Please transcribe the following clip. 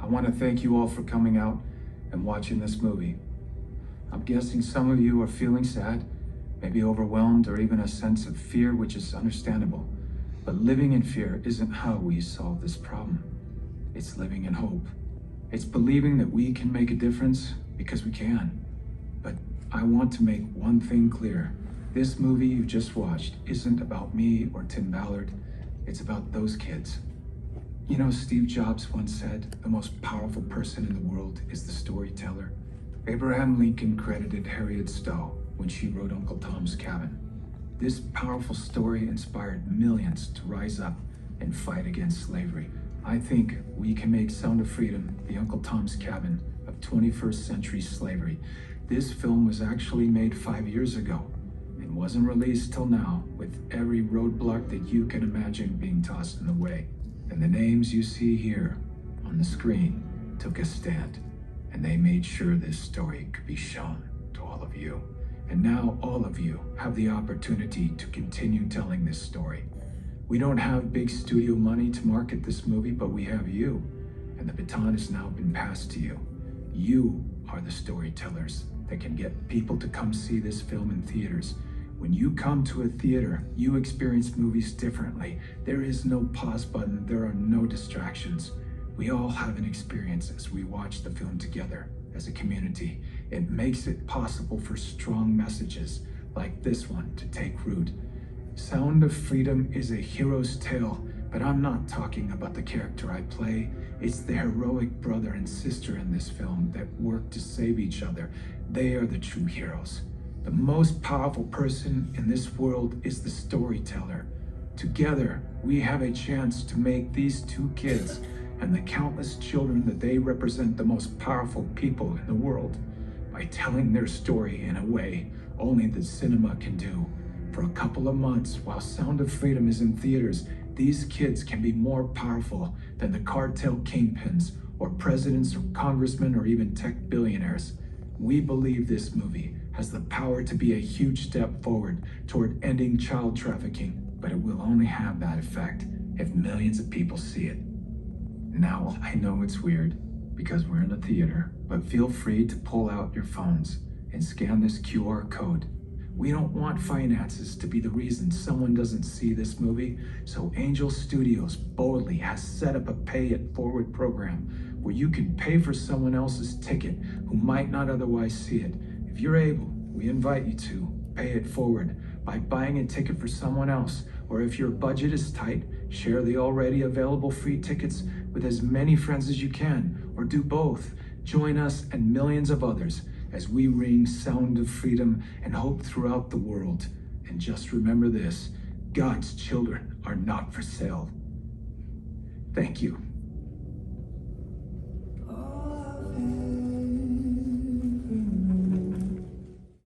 I want to thank you all for coming out and watching this movie. I'm guessing some of you are feeling sad, maybe overwhelmed, or even a sense of fear, which is understandable. But living in fear isn't how we solve this problem. It's living in hope. It's believing that we can make a difference because we can. But I want to make one thing clear. This movie you just watched isn't about me or Tim Ballard. It's about those kids. You know, Steve Jobs once said, the most powerful person in the world is the storyteller. Abraham Lincoln credited Harriet Stowe when she wrote Uncle Tom's Cabin. This powerful story inspired millions to rise up and fight against slavery. I think we can make Sound of Freedom the Uncle Tom's Cabin of 21st century slavery. This film was actually made 5 years ago and wasn't released till now, with every roadblock that you can imagine being tossed in the way. And the names you see here on the screen took a stand, and they made sure this story could be shown to all of you. And now all of you have the opportunity to continue telling this story. We don't have big studio money to market this movie, but we have you, and the baton has now been passed to you. You are the storytellers that can get people to come see this film in theaters. When you come to a theater, you experience movies differently. There is no pause button, there are no distractions. We all have an experience as we watch the film together as a community. It makes it possible for strong messages like this one to take root. Sound of Freedom is a hero's tale, but I'm not talking about the character I play. It's the heroic brother and sister in this film that work to save each other. They are the true heroes. The most powerful person in this world is the storyteller. Together, we have a chance to make these two kids and the countless children that they represent the most powerful people in the world by telling their story in a way only the cinema can do. For a couple of months, while Sound of Freedom is in theaters, these kids can be more powerful than the cartel kingpins or presidents or congressmen or even tech billionaires. We believe this movie has the power to be a huge step forward toward ending child trafficking, but it will only have that effect if millions of people see it. Now, I know it's weird because we're in a theater, but feel free to pull out your phones and scan this QR code. We don't want finances to be the reason someone doesn't see this movie, so Angel Studios boldly has set up a pay it forward program where you can pay for someone else's ticket who might not otherwise see it. If you're able, we invite you to pay it forward by buying a ticket for someone else, or if your budget is tight, share the already available free tickets with as many friends as you can, or do both. Join us and millions of others as we ring Sound of Freedom and hope throughout the world. And just remember this, God's children are not for sale. Thank you.